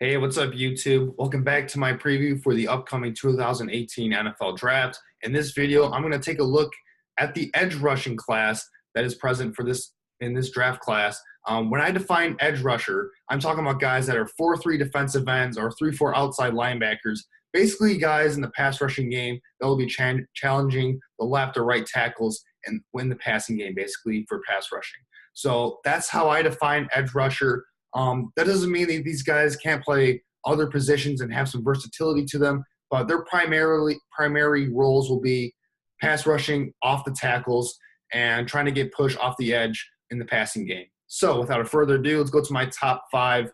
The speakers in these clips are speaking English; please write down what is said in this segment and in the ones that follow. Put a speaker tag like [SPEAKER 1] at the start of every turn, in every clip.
[SPEAKER 1] Hey, what's up, YouTube? Welcome back to my preview for the upcoming 2018 NFL Draft. In this video, I'm going to take a look at the edge rushing class that is present for this in this draft class. When I define edge rusher, I'm talking about guys that are 4-3 defensive ends or 3-4 outside linebackers. Basically, guys in the pass rushing game that will be challenging the left or right tackles and win the passing game, basically for pass rushing. So that's how I define edge rusher. That doesn't mean that these guys can't play other positions and have some versatility to them, but their primary roles will be pass rushing off the tackles and trying to get push off the edge in the passing game. So without further ado, let's go to my top five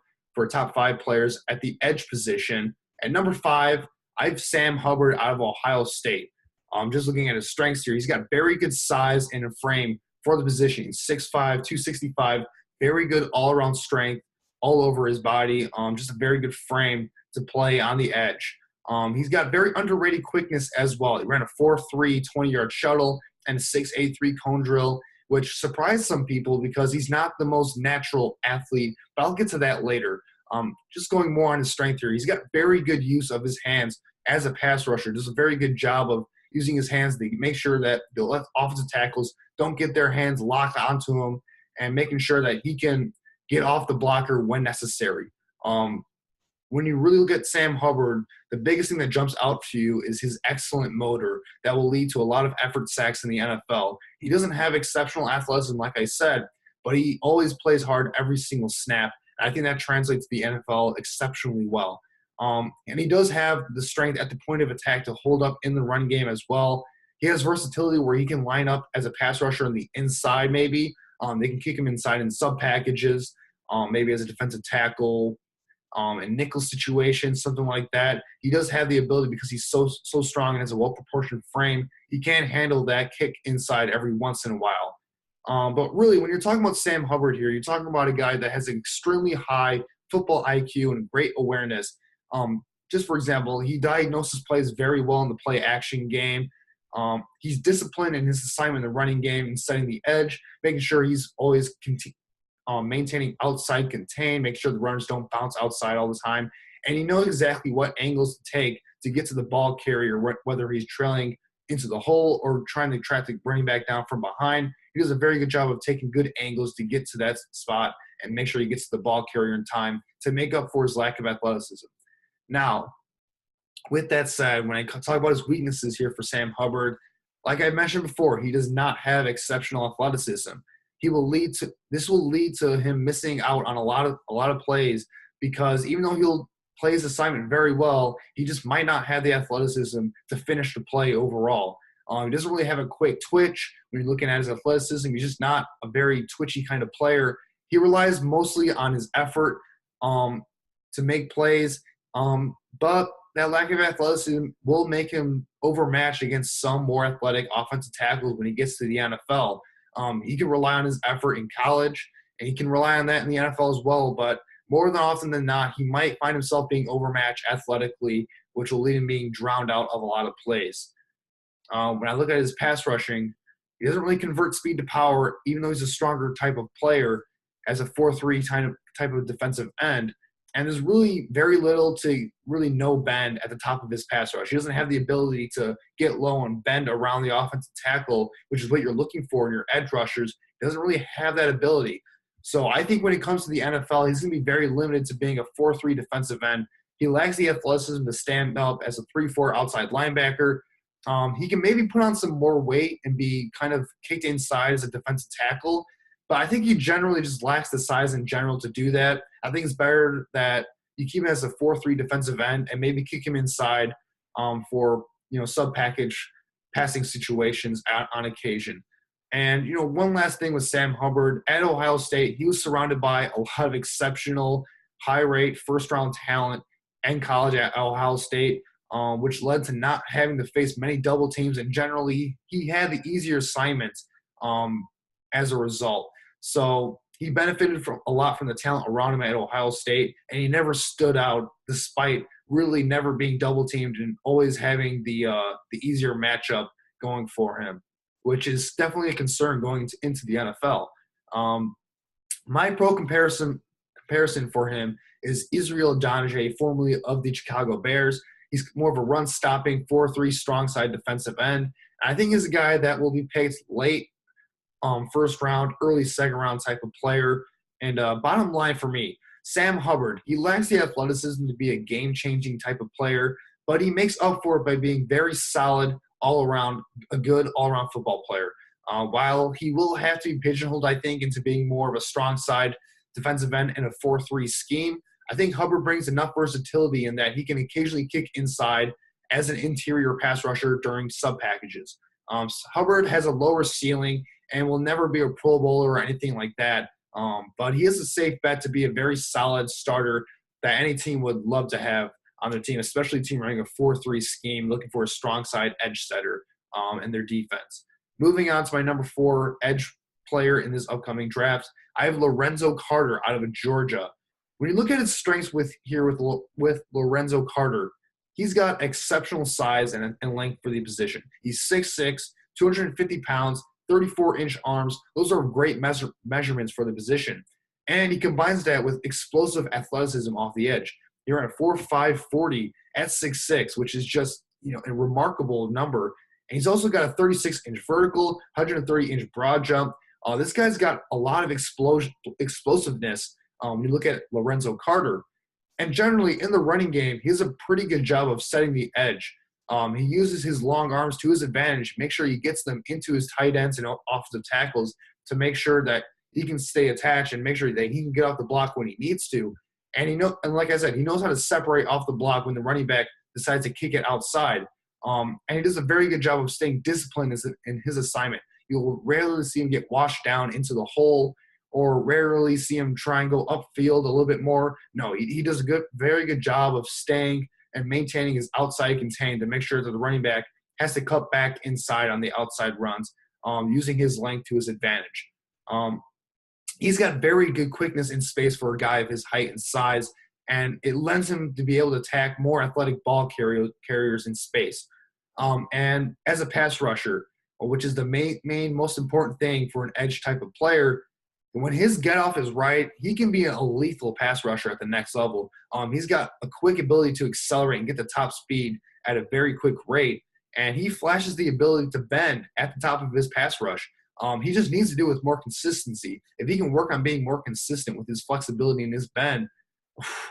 [SPEAKER 1] players at the edge position. At number 5, I have Sam Hubbard out of Ohio State. Just looking at his strengths here, he's got very good size and a frame for the position. He's 6'5", 265, very good all-around strength all over his body. Just a very good frame to play on the edge. He's got very underrated quickness as well. He ran a 4.3 20-yard shuttle and a 6.83 cone drill, which surprised some people because he's not the most natural athlete, but I'll get to that later. Just going more on his strength here, he's got very good use of his hands as a pass rusher. Does a very good job of using his hands to make sure that the left offensive tackles don't get their hands locked onto him and making sure that he can get off the blocker when necessary. When you really look at Sam Hubbard, the biggest thing that jumps out to you is his excellent motor that will lead to a lot of effort sacks in the NFL. He doesn't have exceptional athleticism, like I said, but he always plays hard every single snap. I think that translates to the NFL exceptionally well. And he does have the strength at the point of attack to hold up in the run game as well. He has versatility where he can line up as a pass rusher on the inside maybe. They can kick him inside in sub packages, maybe as a defensive tackle, in nickel situations, something like that. He does have the ability because he's so strong and has a well-proportioned frame. He can handle that kick inside every once in a while. But really, when you're talking about Sam Hubbard here, you're talking about a guy that has an extremely high football IQ and great awareness. Just for example, he diagnoses plays very well in the play action game. He's disciplined in his assignment in the running game and setting the edge, making sure he's always maintaining outside contain, make sure the runners don't bounce outside all the time. And he knows exactly what angles to take to get to the ball carrier, whether he's trailing into the hole or trying to track the running back down from behind. He does a very good job of taking good angles to get to that spot and make sure he gets to the ball carrier in time to make up for his lack of athleticism. Now, with that said, when I talk about his weaknesses here for Sam Hubbard, like I mentioned before, he does not have exceptional athleticism. This will lead to him missing out on a lot of plays because even though he'll play his assignment very well, he just might not have the athleticism to finish the play overall. He doesn't really have a quick twitch. When you're looking at his athleticism, he's just not a very twitchy kind of player. He relies mostly on his effort to make plays, but that lack of athleticism will make him overmatched against some more athletic offensive tackles when he gets to the NFL. He can rely on his effort in college, and he can rely on that in the NFL as well, but more than often than not, he might find himself being overmatched athletically, which will lead him being drowned out of a lot of plays. When I look at his pass rushing, he doesn't really convert speed to power, even though he's a stronger type of player as a 4-3 type of defensive end. And there's really very little to really no bend at the top of his pass rush. He doesn't have the ability to get low and bend around the offensive tackle, which is what you're looking for in your edge rushers. He doesn't really have that ability. So I think when it comes to the NFL, he's going to be very limited to being a 4-3 defensive end. He lacks the athleticism to stand up as a 3-4 outside linebacker. He can maybe put on some more weight and be kind of kicked inside as a defensive tackle, but I think he generally just lacks the size in general to do that. I think it's better that you keep him as a 4-3 defensive end and maybe kick him inside for sub-package passing situations on occasion. And, one last thing with Sam Hubbard. At Ohio State, he was surrounded by a lot of exceptional, high-rate, first-round talent in college at Ohio State, which led to not having to face many double teams. And generally, he had the easier assignments as a result. So he benefited from a lot from the talent around him at Ohio State, and he never stood out despite really never being double teamed and always having the easier matchup going for him, which is definitely a concern going into the NFL. My pro comparison for him is Israel Donje, formerly of the Chicago Bears. He's more of a run-stopping 4-3 strong side defensive end. And I think he's a guy that will be picked late first round, early second round type of player. And bottom line for me, Sam Hubbard, he lacks the athleticism to be a game-changing type of player, but he makes up for it by being very solid all around, a good all-around football player. While he will have to be pigeonholed, I think, into being more of a strong side defensive end in a 4-3 scheme, I think Hubbard brings enough versatility in that he can occasionally kick inside as an interior pass rusher during sub packages. Hubbard has a lower ceiling and will never be a Pro Bowler or anything like that. But he is a safe bet to be a very solid starter that any team would love to have on their team, especially a team running a 4-3 scheme, looking for a strong side edge setter in their defense. Moving on to my number 4 edge player in this upcoming draft, I have Lorenzo Carter out of Georgia. When you look at his strengths with Lorenzo Carter, he's got exceptional size and length for the position. He's 6'6", 250 pounds, 34-inch arms. Those are great measurements for the position. And he combines that with explosive athleticism off the edge. You're at a 4.5 40 at 6'6", which is just a remarkable number. And he's also got a 36-inch vertical, 130-inch broad jump. This guy's got a lot of explosiveness when you look at Lorenzo Carter. And generally, in the running game, he does a pretty good job of setting the edge. He uses his long arms to his advantage, make sure he gets them into his tight ends and offensive tackles to make sure that he can stay attached and make sure that he can get off the block when he needs to. And like I said, he knows how to separate off the block when the running back decides to kick it outside. And he does a very good job of staying disciplined in his assignment. You'll rarely see him get washed down into the hole, or rarely see him try and go upfield a little bit more. No, he does a very good job of staying and maintaining his outside contained to make sure that the running back has to cut back inside on the outside runs, using his length to his advantage. He's got very good quickness in space for a guy of his height and size, and it lends him to be able to attack more athletic ball carriers in space. And as a pass rusher, which is the main most important thing for an edge type of player, when his get-off is right, he can be a lethal pass rusher at the next level. He's got a quick ability to accelerate and get the top speed at a very quick rate, and he flashes the ability to bend at the top of his pass rush. He just needs to do it with more consistency. If he can work on being more consistent with his flexibility and his bend,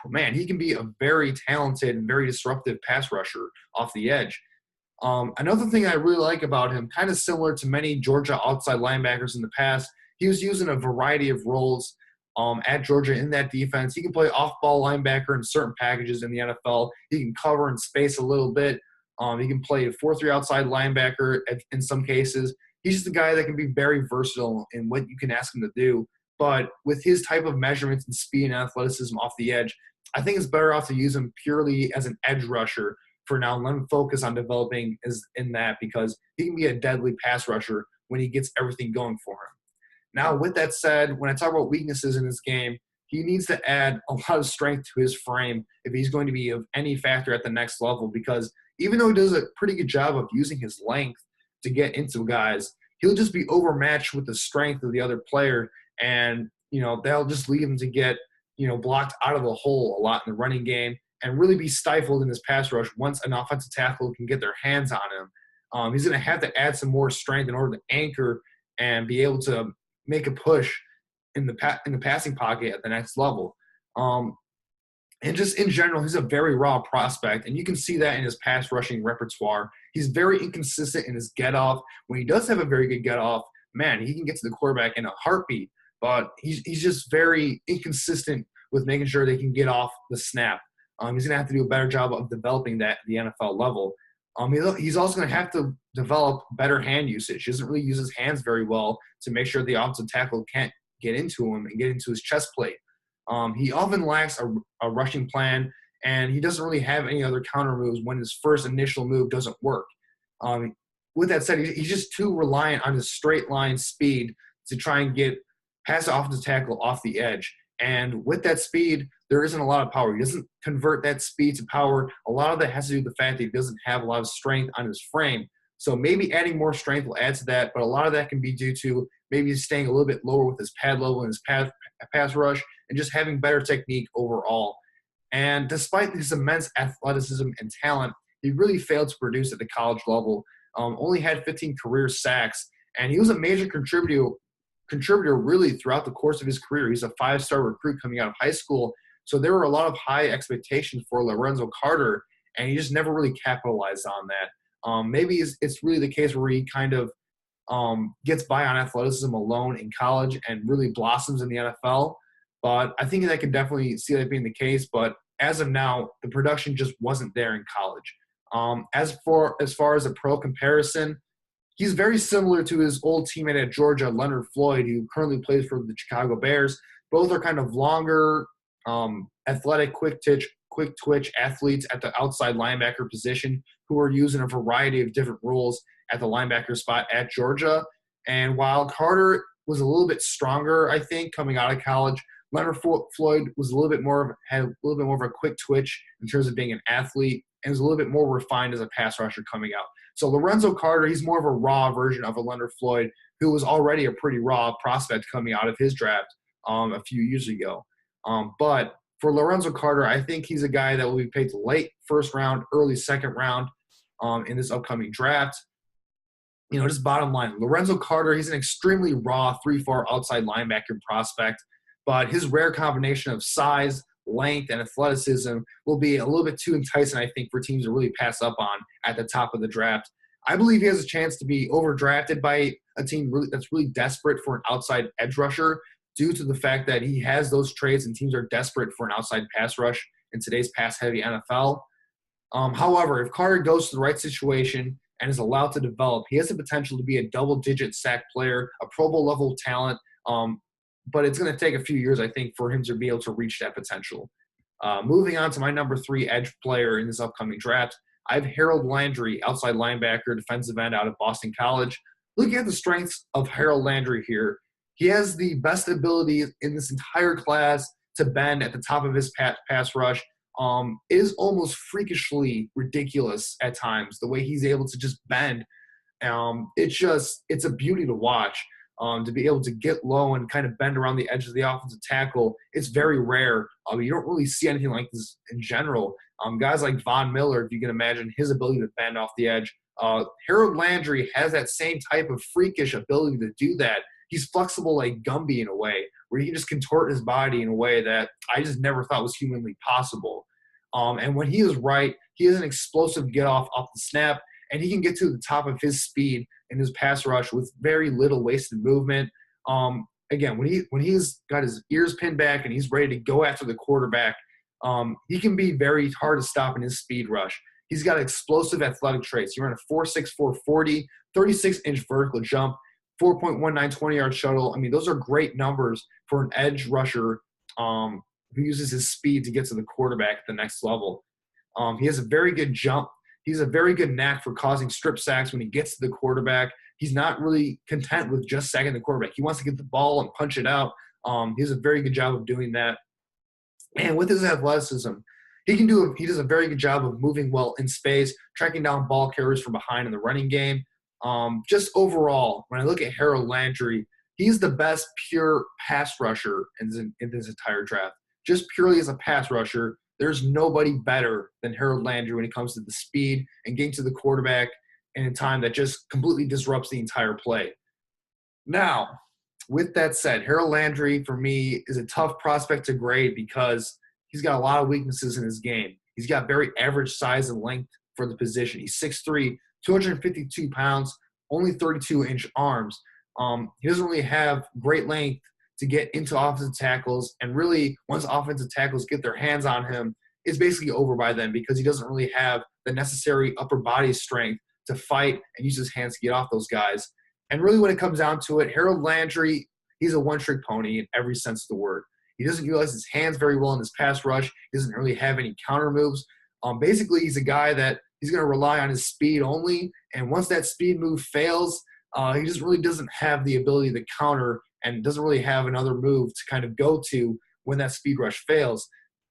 [SPEAKER 1] man, he can be a very talented and very disruptive pass rusher off the edge. Another thing I really like about him, kind of similar to many Georgia outside linebackers in the past, he was using a variety of roles at Georgia in that defense. He can play off-ball linebacker in certain packages in the NFL. He can cover in space a little bit. He can play a 4-3 outside linebacker in some cases. He's just a guy that can be very versatile in what you can ask him to do. But with his type of measurements and speed and athleticism off the edge, I think it's better off to use him purely as an edge rusher for now. Let him focus on developing in that, because he can be a deadly pass rusher when he gets everything going for him. Now, with that said, when I talk about weaknesses in this game, he needs to add a lot of strength to his frame if he's going to be of any factor at the next level, because even though he does a pretty good job of using his length to get into guys, he'll just be overmatched with the strength of the other player, and they'll just leave him to get blocked out of the hole a lot in the running game and really be stifled in his pass rush once an offensive tackle can get their hands on him. He's going to have to add some more strength in order to anchor and be able to make a push in the passing pocket at the next level. And just in general, he's a very raw prospect, and you can see that in his pass rushing repertoire. He's very inconsistent in his get-off. When he does have a very good get-off, man, he can get to the quarterback in a heartbeat, but he's just very inconsistent with making sure they can get off the snap. He's going to have to do a better job of developing that at the NFL level. He's also going to have to develop better hand usage. He doesn't really use his hands very well to make sure the offensive tackle can't get into him and get into his chest plate. He often lacks a rushing plan, and he doesn't really have any other counter moves when his first initial move doesn't work. With that said, he's just too reliant on his straight line speed to try and get past the offensive tackle off the edge. And with that speed, there isn't a lot of power. He doesn't convert that speed to power. A lot of that has to do with the fact that he doesn't have a lot of strength on his frame. So maybe adding more strength will add to that, but a lot of that can be due to maybe staying a little bit lower with his pad level and his pass rush and just having better technique overall And despite his immense athleticism and talent, he really failed to produce at the college level. Only had 15 career sacks, and he was a major contributor really throughout the course of his career. He's a 5-star recruit coming out of high school, so there were a lot of high expectations for Lorenzo Carter, and he just never really capitalized on that. Maybe it's really the case where he kind of gets by on athleticism alone in college and really blossoms in the NFL. But I think I could definitely see that being the case. But as of now, the production just wasn't there in college. As far as a pro comparison, he's very similar to his old teammate at Georgia, Leonard Floyd, who currently plays for the Chicago Bears. Both are kind of longer, athletic, quick twitch athletes at the outside linebacker position who are using a variety of different roles at the linebacker spot at Georgia. And while Carter was a little bit stronger, I think, coming out of college, Leonard Floyd was had a little bit more of a quick twitch in terms of being an athlete, and was a little bit more refined as a pass rusher coming out. So Lorenzo Carter, he's more of a raw version of a Leonard Floyd, who was already a pretty raw prospect coming out of his draft a few years ago. But for Lorenzo Carter, I think he's a guy that will be picked late first round, early second round in this upcoming draft. Just bottom line, Lorenzo Carter, he's an extremely raw 3-4 outside linebacker prospect, but his rare combination of size, length, and athleticism will be a little bit too enticing, I think, for teams to really pass up on at the top of the draft. I believe he has a chance to be overdrafted by a team that's really desperate for an outside edge rusher due to the fact that he has those traits and teams are desperate for an outside pass rush in today's pass-heavy NFL. However, if Carter goes to the right situation and is allowed to develop, he has the potential to be a double-digit sack player, a Pro Bowl level talent, but it's going to take a few years, I think, for him to be able to reach that potential. Moving on to my number 3 edge player in this upcoming draft, I have Harold Landry, outside linebacker, defensive end out of Boston College. Looking at the strengths of Harold Landry here, he has the best ability in this entire class to bend at the top of his pass rush. It is almost freakishly ridiculous at times, the way he's able to just bend. It's a beauty to watch. To be able to get low and kind of bend around the edge of the offensive tackle, it's very rare. You don't really see anything like this in general. Guys like Von Miller, if you can imagine his ability to bend off the edge. Harold Landry has that same type of freakish ability to do that. He's flexible like Gumby in a way, where he can just contort his body in a way that I just never thought was humanly possible. And when he is right, he has an explosive get-off off the snap, and he can get to the top of his speed in his pass rush with very little wasted movement. Again, when he's got his ears pinned back and he's ready to go after the quarterback, he can be very hard to stop in his speed rush. He's got explosive athletic traits. He ran a 4.6 440, 36-inch vertical jump, 4.19 20-yard shuttle. I mean, those are great numbers for an edge rusher who uses his speed to get to the quarterback at the next level. He has a very good jump. He's a very good knack for causing strip sacks when he gets to the quarterback. He's not really content with just sacking the quarterback. He wants to get the ball and punch it out. He does a very good job of doing that. And with his athleticism, he does a very good job of moving well in space, tracking down ball carriers from behind in the running game. Just overall, when I look at Harold Landry, he's the best pure pass rusher in this entire draft. Just purely as a pass rusher, there's nobody better than Harold Landry when it comes to the speed and getting to the quarterback in a time that just completely disrupts the entire play. Now, with that said, Harold Landry, for me, is a tough prospect to grade because he's got a lot of weaknesses in his game. He's got very average size and length for the position. He's 6'3", 252 pounds, only 32-inch arms. He doesn't really have great length to get into offensive tackles, and really once offensive tackles get their hands on him, it's basically over by then because he doesn't really have the necessary upper body strength to fight and use his hands to get off those guys. And really when it comes down to it, Harold Landry, he's a one-trick pony in every sense of the word. He doesn't utilize his hands very well in his pass rush. He doesn't really have any counter moves. Basically, he's a guy that he's going to rely on his speed only, and once that speed move fails, he just really doesn't have the ability to counter and doesn't really have another move to kind of go to when that speed rush fails.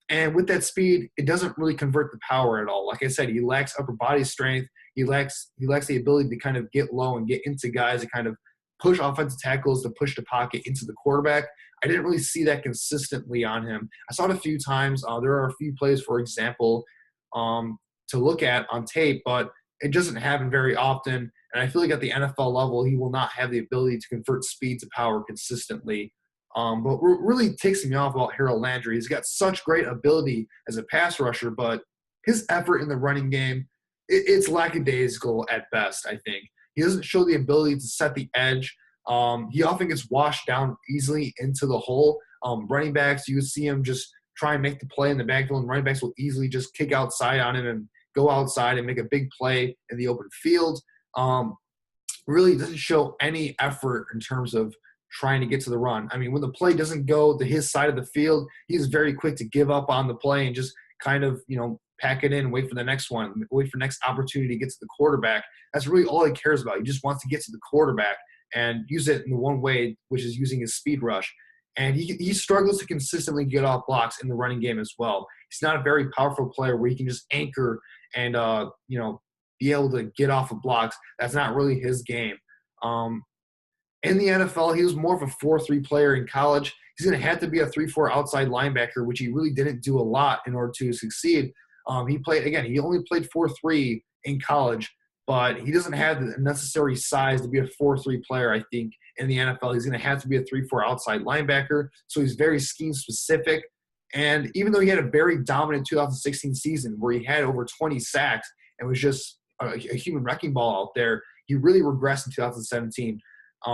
[SPEAKER 1] And with that speed, it doesn't really convert the power at all. Like I said, he lacks upper body strength. He lacks the ability to kind of get low and get into guys and kind of push offensive tackles to push the pocket into the quarterback. I didn't really see that consistently on him. I saw it a few times. There are a few plays, for example, to look at on tape, but it doesn't happen very often. And I feel like at the NFL level, he will not have the ability to convert speed to power consistently. But what really takes me off about Harold Landry, he's got such great ability as a pass rusher, but his effort in the running game, it's lackadaisical at best, I think. He doesn't show the ability to set the edge. He often gets washed down easily into the hole. Running backs, you would see him just try and make the play in the backfield, and running backs will easily just kick outside on him and go outside and make a big play in the open field. Really doesn't show any effort in terms of trying to get to the run. I mean, when the play doesn't go to his side of the field, he's very quick to give up on the play and just kind of, pack it in, wait for the next one, wait for the next opportunity to get to the quarterback. That's really all he cares about. He just wants to get to the quarterback and use it in the one way, which is using his speed rush. And he struggles to consistently get off blocks in the running game as well. He's not a very powerful player where he can just anchor and, be able to get off of blocks. That's not really his game. In the NFL, he was more of a 4-3 player in college. He's going to have to be a 3-4 outside linebacker, which he really didn't do a lot in order to succeed. He only played 4-3 in college, but he doesn't have the necessary size to be a 4-3 player, I think, in the NFL. He's going to have to be a 3-4 outside linebacker, so he's very scheme-specific. And even though he had a very dominant 2016 season where he had over 20 sacks and was just a human wrecking ball out there, he really regressed in 2017.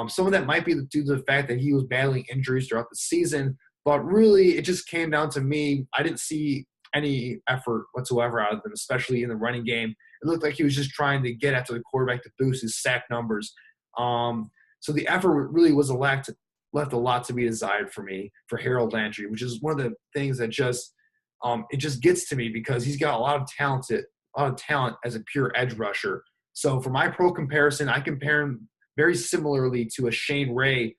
[SPEAKER 1] Some of that might be due to the fact that he was battling injuries throughout the season, but really it just came down to me. I didn't see any effort whatsoever out of him, especially in the running game. It looked like he was just trying to get after the quarterback to boost his sack numbers. So the effort really was left a lot to be desired for me, for Harold Landry, which is one of the things that just it just gets to me because he's got a lot of talent as a pure edge rusher. So for my pro comparison, I compare him very similarly to a Shane Ray,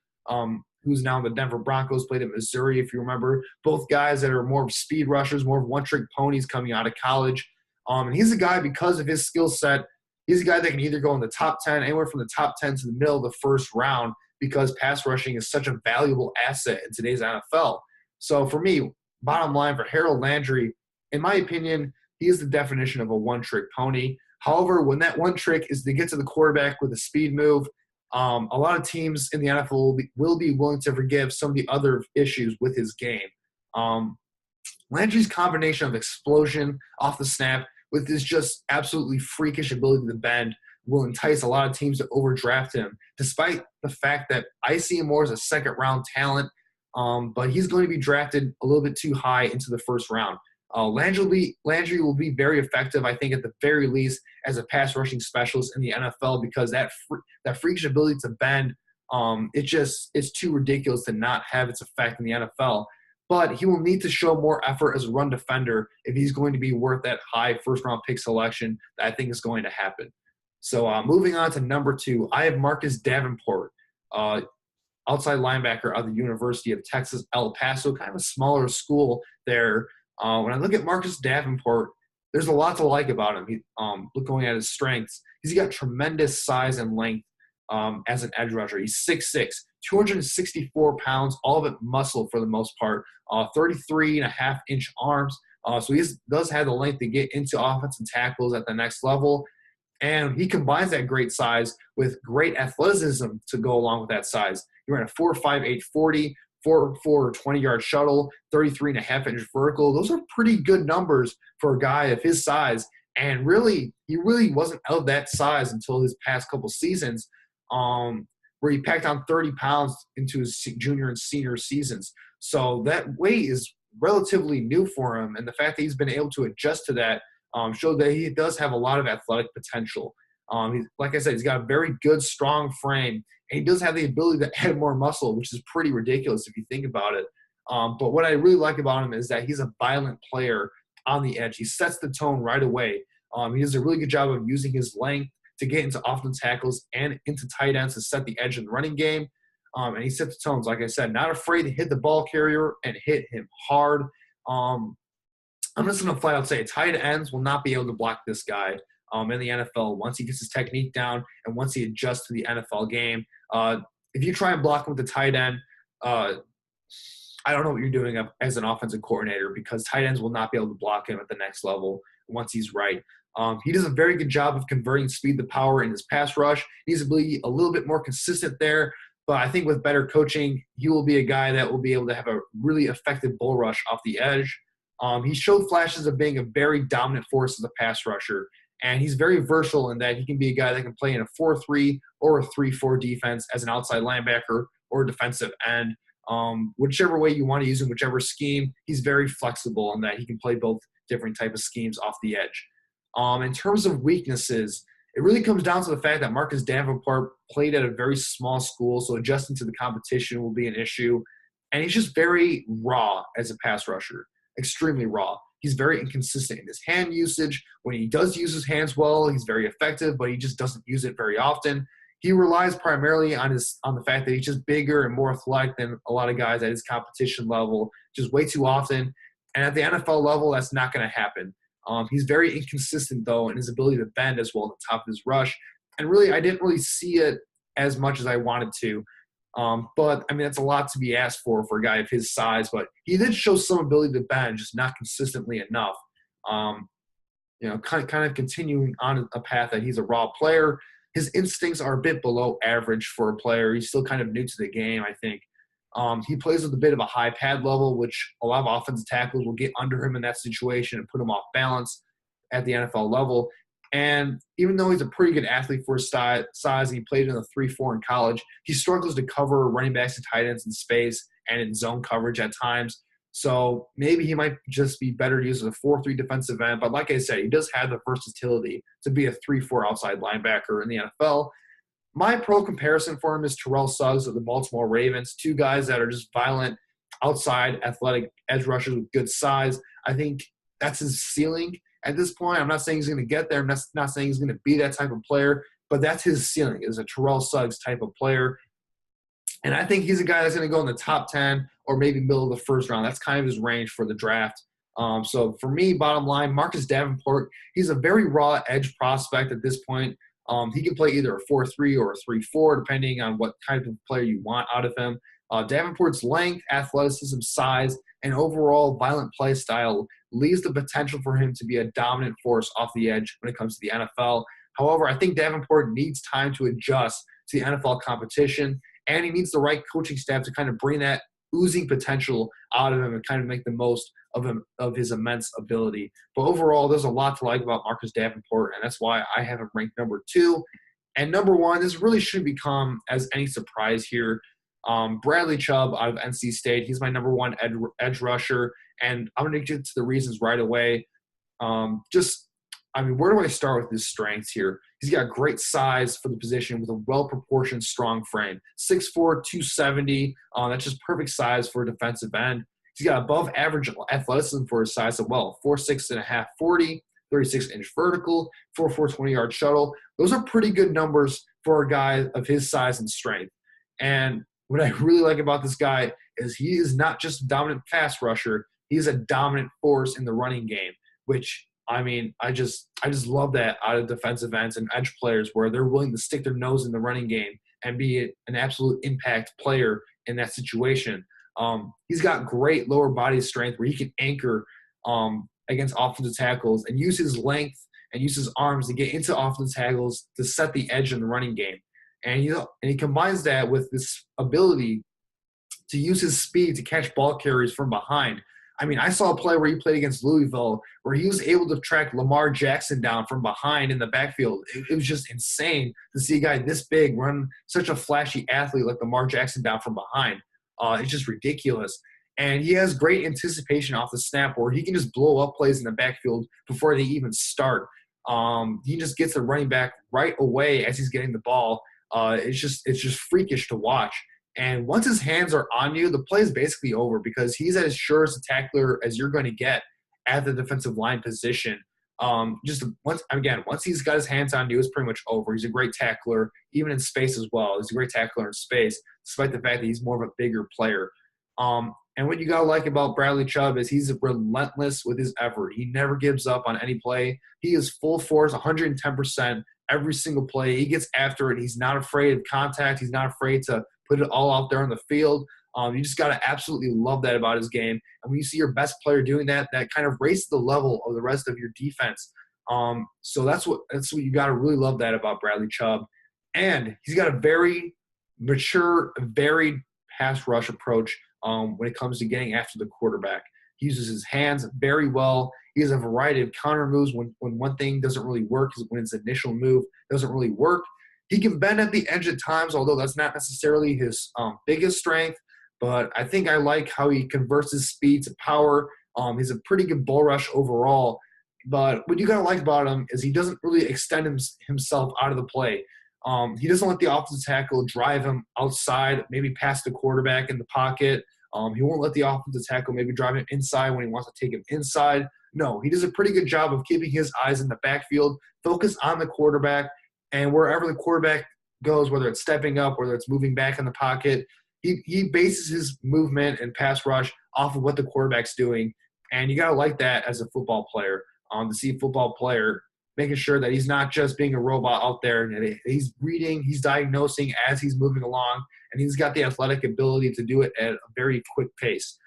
[SPEAKER 1] who's now in the Denver Broncos, played at Missouri, if you remember. Both guys that are more of speed rushers, more of one-trick ponies coming out of college. And he's a guy, because of his skill set, he's a guy that can either go in the top 10, anywhere from the top 10 to the middle of the first round, because pass rushing is such a valuable asset in today's NFL. So for me, bottom line for Harold Landry, in my opinion, he is the definition of a one-trick pony. However, when that one trick is to get to the quarterback with a speed move, a lot of teams in the NFL will be willing to forgive some of the other issues with his game. Landry's combination of explosion off the snap with his just absolutely freakish ability to bend will entice a lot of teams to overdraft him, despite the fact that I see him more as a second-round talent, but he's going to be drafted a little bit too high into the first round. Landry will be very effective, I think, at the very least, as a pass rushing specialist in the NFL, because that freakish ability to bend, it's too ridiculous to not have its effect in the NFL. But he will need to show more effort as a run defender if he's going to be worth that high first-round pick selection that I think is going to happen. So moving on to number 2, I have Marcus Davenport, outside linebacker of the University of Texas, El Paso, kind of a smaller school there. When I look at Marcus Davenport, there's a lot to like about him. Looking at his strengths, he's got tremendous size and length as an edge rusher. He's 6'6", 264 pounds, all of it muscle for the most part, 33.5-inch arms. So he does have the length to get into offensive tackles at the next level. And he combines that great size with great athleticism to go along with that size. He ran a 4.58 40, 4.4 20-yard shuttle, 33.5-inch vertical. Those are pretty good numbers for a guy of his size. And really, he really wasn't of that size until his past couple seasons, where he packed on 30 pounds into his junior and senior seasons. So that weight is relatively new for him. And the fact that he's been able to adjust to that showed that he does have a lot of athletic potential. Like I said, he's got a very good, strong frame, and he does have the ability to add more muscle, which is pretty ridiculous if you think about it. But what I really like about him is that he's a violent player on the edge. He sets the tone right away. He does a really good job of using his length to get into offensive tackles and into tight ends to set the edge in the running game. And he sets the tones, like I said, not afraid to hit the ball carrier and hit him hard. I'm just going to flat out say tight ends will not be able to block this guy in the NFL once he gets his technique down and once he adjusts to the NFL game. If you try and block him with the tight end, I don't know what you're doing as an offensive coordinator, because tight ends will not be able to block him at the next level once he's right. He does a very good job of converting speed to power in his pass rush. He needs to be a little bit more consistent there, but I think with better coaching, he will be a guy that will be able to have a really effective bull rush off the edge. He showed flashes of being a very dominant force as a pass rusher, and he's very versatile in that he can be a guy that can play in a 4-3 or a 3-4 defense as an outside linebacker or defensive end. Whichever way you want to use him, whichever scheme, he's very flexible in that he can play both different type of schemes off the edge. In terms of weaknesses, it really comes down to the fact that Marcus Davenport played at a very small school, so adjusting to the competition will be an issue. And he's just very raw as a pass rusher, extremely raw. He's very inconsistent in his hand usage. When he does use his hands well, he's very effective, but he just doesn't use it very often. He relies primarily on the fact that he's just bigger and more athletic than a lot of guys at his competition level, just way too often. And at the NFL level, that's not going to happen. He's very inconsistent, though, in his ability to bend as well at the top of his rush. And really, I didn't really see it as much as I wanted to. But, I mean, that's a lot to be asked for a guy of his size. But he did show some ability to bend, just not consistently enough. Kind of continuing on a path that he's a raw player. His instincts are a bit below average for a player. He's still kind of new to the game, I think. He plays with a bit of a high pad level, which a lot of offensive tackles will get under him in that situation and put him off balance at the NFL level. And even though he's a pretty good athlete for his size, and he played in the 3-4 in college, he struggles to cover running backs and tight ends in space and in zone coverage at times. So maybe he might just be better used as a 4-3 defensive end. But like I said, he does have the versatility to be a 3-4 outside linebacker in the NFL. My pro comparison for him is Terrell Suggs of the Baltimore Ravens, two guys that are just violent, outside, athletic edge rushers with good size. I think that's his ceiling at this point. I'm not saying he's going to get there. I'm not saying he's going to be that type of player, but that's his ceiling, is a Terrell Suggs type of player. And I think he's a guy that's going to go in the top 10 or maybe middle of the first round. That's kind of his range for the draft. So for me, bottom line, Marcus Davenport, he's a very raw edge prospect at this point. He can play either a 4-3 or a 3-4, depending on what type of player you want out of him. Davenport's length, athleticism, size, and overall violent play style leaves the potential for him to be a dominant force off the edge when it comes to the NFL. However, I think Davenport needs time to adjust to the NFL competition, and he needs the right coaching staff to kind of bring that oozing potential out of him and kind of make the most of his immense ability. But overall, there's a lot to like about Marcus Davenport, and that's why I have him ranked number 2. And number 1, this really shouldn't become as any surprise here. Bradley Chubb out of NC State, he's my number 1 edge rusher, and I'm going to get to the reasons right away. Where do I start with his strengths here? He's got great size for the position with a well-proportioned, strong frame. 6'4", 270. That's just perfect size for a defensive end. He's got above-average athleticism for his size as well. 4'6.5", 40, 36-inch vertical, 4'4", 20-yard shuttle. Those are pretty good numbers for a guy of his size and strength. And what I really like about this guy is he is not just a dominant pass rusher. He's a dominant force in the running game, which – I just love that out of defensive ends and edge players where they're willing to stick their nose in the running game and be an absolute impact player in that situation. He's got great lower body strength where he can anchor against offensive tackles and use his length and use his arms to get into offensive tackles to set the edge in the running game. And he combines that with this ability to use his speed to catch ball carriers from behind. I saw a play where he played against Louisville where he was able to track Lamar Jackson down from behind in the backfield. It was just insane to see a guy this big run such a flashy athlete like Lamar Jackson down from behind. It's just ridiculous. And he has great anticipation off the snap where he can just blow up plays in the backfield before they even start. He just gets the running back right away as he's getting the ball. It's just freakish to watch. And once his hands are on you, the play is basically over because he's as sure as a tackler as you're going to get at the defensive line position. Once he's got his hands on you, it's pretty much over. He's a great tackler, even in space as well. He's a great tackler in space, despite the fact that he's more of a bigger player. And what you got to like about Bradley Chubb is he's relentless with his effort. He never gives up on any play. He is full force, 110% every single play. He gets after it. He's not afraid of contact. He's not afraid to put it all out there on the field. You just got to absolutely love that about his game. And when you see your best player doing that, that kind of raises the level of the rest of your defense. So that's what you got to really love that about Bradley Chubb. And he's got a very mature, varied pass rush approach when it comes to getting after the quarterback. He uses his hands very well. He has a variety of counter moves when one thing doesn't really work, when his initial move doesn't really work. He can bend at the edge at times, although that's not necessarily his biggest strength. But I think I like how he converts his speed to power. He's a pretty good bull rush overall. But what you got to like about him is he doesn't really extend himself out of the play. He doesn't let the offensive tackle drive him outside, maybe past the quarterback in the pocket. He won't let the offensive tackle maybe drive him inside when he wants to take him inside. No, he does a pretty good job of keeping his eyes in the backfield, focus on the quarterback, and wherever the quarterback goes, whether it's stepping up, whether it's moving back in the pocket, he bases his movement and pass rush off of what the quarterback's doing. And you got to like that as a football player, to see a football player making sure that he's not just being a robot out there, and he's reading, he's diagnosing as he's moving along, and he's got the athletic ability to do it at a very quick pace.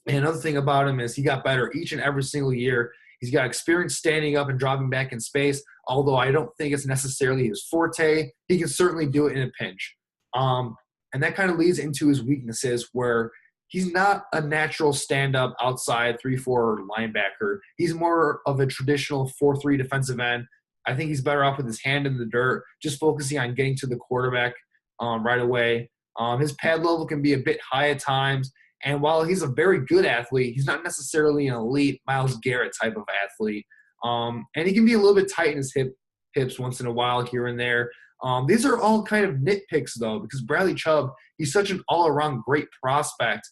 [SPEAKER 1] And another thing about him is he got better each and every single year. He's got experience standing up and dropping back in space, although I don't think it's necessarily his forte. He can certainly do it in a pinch. And that kind of leads into his weaknesses, where he's not a natural stand-up outside 3-4 linebacker. He's more of a traditional 4-3 defensive end. I think he's better off with his hand in the dirt, just focusing on getting to the quarterback right away. His pad level can be a bit high at times. And while he's a very good athlete, he's not necessarily an elite Myles Garrett type of athlete. And he can be a little bit tight in his hips once in a while here and there. These are all kind of nitpicks, though, because Bradley Chubb, he's such an all-around great prospect.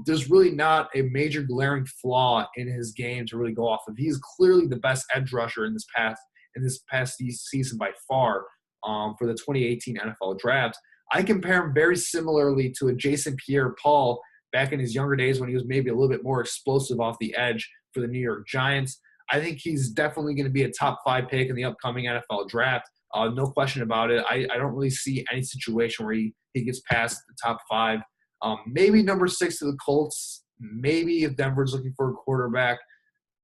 [SPEAKER 1] There's really not a major glaring flaw in his game to really go off of. He's clearly the best edge rusher in this past season by far for the 2018 NFL Draft. I compare him very similarly to a Jason Pierre-Paul back in his younger days when he was maybe a little bit more explosive off the edge for the New York Giants. I think he's definitely going to be a top 5 pick in the upcoming NFL Draft. No question about it. I don't really see any situation where he gets past the top 5. Maybe number 6 to the Colts. Maybe if Denver's looking for a quarterback.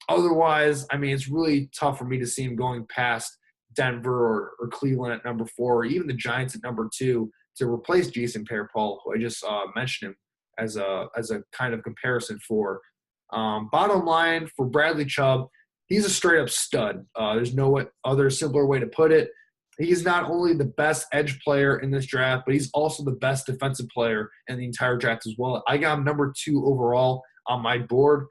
[SPEAKER 1] Otherwise, I mean, it's really tough for me to see him going past Denver or Cleveland at number 4, or even the Giants at number 2 to replace Jason Pierre-Paul, who I just mentioned him as a kind of comparison for. Bottom line, for Bradley Chubb, he's a straight-up stud. There's no other simpler way to put it. He's not only the best edge player in this draft, but he's also the best defensive player in the entire draft as well. I got him number 2 overall on my board.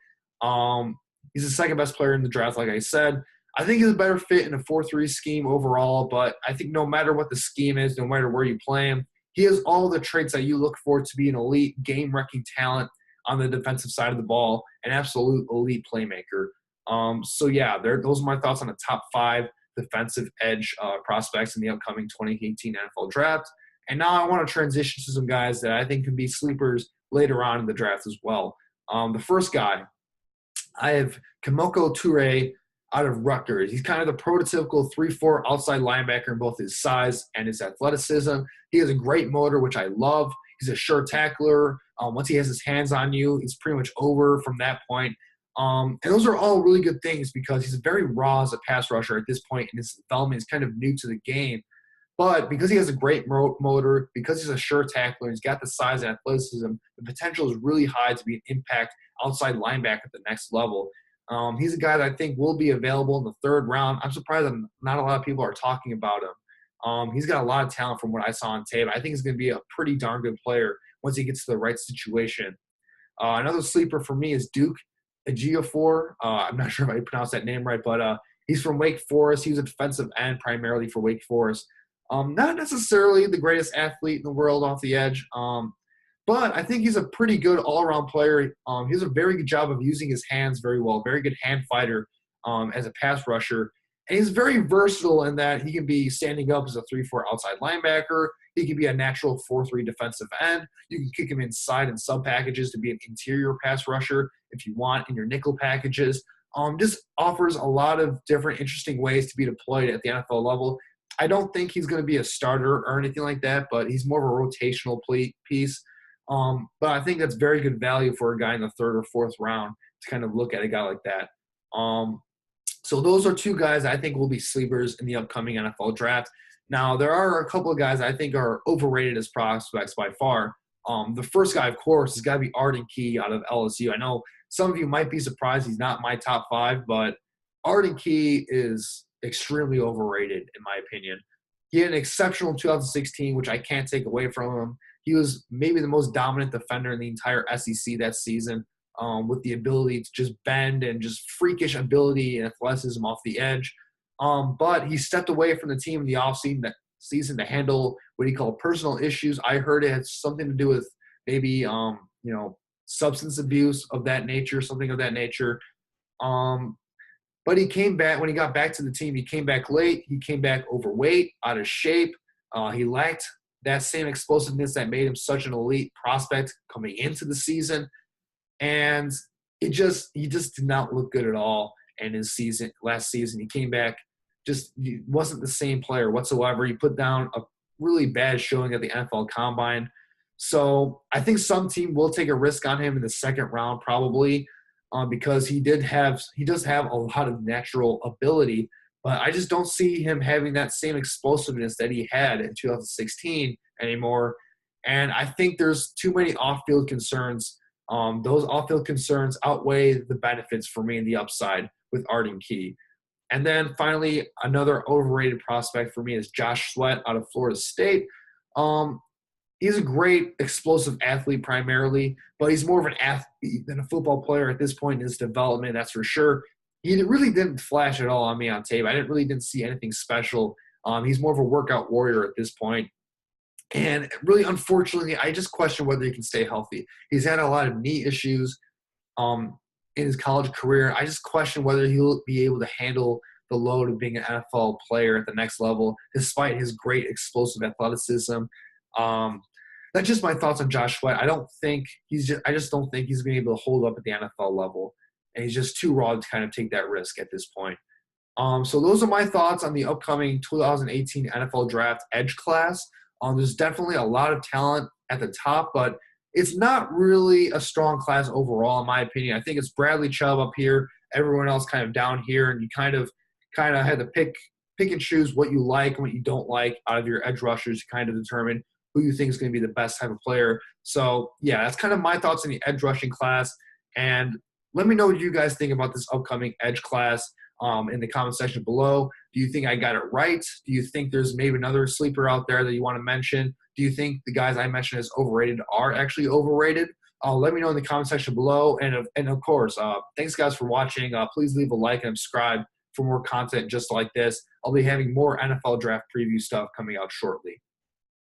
[SPEAKER 1] He's the second best player in the draft, like I said. I think he's a better fit in a 4-3 scheme overall, but I think no matter what the scheme is, no matter where you play him, he has all the traits that you look for to be an elite game-wrecking talent on the defensive side of the ball, an absolute elite playmaker. So, yeah, those are my thoughts on the top 5 defensive edge prospects in the upcoming 2018 NFL Draft. And now I want to transition to some guys that I think can be sleepers later on in the draft as well. The first guy, I have Kamoko Toure out of Rutgers. He's kind of the prototypical 3-4 outside linebacker in both his size and his athleticism. He has a great motor, which I love. He's a sure tackler. Once he has his hands on you, it's pretty much over from that point. And those are all really good things because he's very raw as a pass rusher at this point, and his development is kind of new to the game. But because he has a great motor, because he's a sure tackler, he's got the size and athleticism, the potential is really high to be an impact outside linebacker at the next level. He's a guy that I think will be available in the 3rd round. I'm surprised that not a lot of people are talking about him. He's got a lot of talent from what I saw on tape. I think he's going to be a pretty darn good player once he gets to the right situation. Another sleeper for me is Duke Goforth. I'm not sure if I pronounced that name right, but he's from Wake Forest. He was a defensive end primarily for Wake Forest. Not necessarily the greatest athlete in the world off the edge, but I think he's a pretty good all-around player. He does a very good job of using his hands very well, very good hand fighter as a pass rusher. And he's very versatile in that he can be standing up as a 3-4 outside linebacker. He can be a natural 4-3 defensive end. You can kick him inside in sub-packages to be an interior pass rusher if you want in your nickel packages. Just offers a lot of different interesting ways to be deployed at the NFL level. I don't think he's going to be a starter or anything like that, but he's more of a rotational piece. But I think that's very good value for a guy in the third or fourth round to kind of look at a guy like that. So those are two guys I think will be sleepers in the upcoming NFL draft. Now, there are a couple of guys I think are overrated as prospects by far. The first guy, of course, has got to be Arden Key out of LSU. I know some of you might be surprised he's not my top 5, but Arden Key is extremely overrated in my opinion. He had an exceptional 2016, which I can't take away from him. He was maybe the most dominant defender in the entire SEC that season, with the ability to just bend and just freakish ability and athleticism off the edge. But he stepped away from the team in the offseason to handle what he called personal issues. I heard it had something to do with maybe, substance abuse of that nature, something of that nature. But he came back. When he got back to the team, he came back late. He came back overweight, out of shape. He lacked that same explosiveness that made him such an elite prospect coming into the season. And he just did not look good at all in his last season. He came back, he wasn't the same player whatsoever. He put down a really bad showing at the NFL Combine. So I think some team will take a risk on him in the second round probably, because he does have a lot of natural ability, but I just don't see him having that same explosiveness that he had in 2016 anymore. And I think there's too many off-field concerns. Those off-field concerns outweigh the benefits for me in the upside with Arden Key. And then finally, another overrated prospect for me is Josh Sweat out of Florida State. He's a great explosive athlete primarily, but he's more of an athlete than a football player at this point in his development, that's for sure. He really didn't flash at all on me on tape. I didn't see anything special. He's more of a workout warrior at this point. And really, unfortunately, I just question whether he can stay healthy. He's had a lot of knee issues in his college career. I just question whether he'll be able to handle the load of being an NFL player at the next level, despite his great explosive athleticism. That's just my thoughts on Josh Sweat. I just don't think he's going to be able to hold up at the NFL level, and he's just too raw to kind of take that risk at this point. So those are my thoughts on the upcoming 2018 NFL Draft Edge class. There's definitely a lot of talent at the top, but it's not really a strong class overall, in my opinion. I think it's Bradley Chubb up here, everyone else kind of down here, and you kind of had to pick and choose what you like and what you don't like out of your edge rushers to kind of determine who you think is going to be the best type of player. So, yeah, that's kind of my thoughts on the edge rushing class. And let me know what you guys think about this upcoming edge class in the comment section below. Do you think I got it right? Do you think there's maybe another sleeper out there that you want to mention? Do you think the guys I mentioned as overrated are actually overrated? Let me know in the comment section below. And of course, thanks guys for watching. Please leave a like and subscribe for more content just like this. I'll be having more NFL draft preview stuff coming out shortly.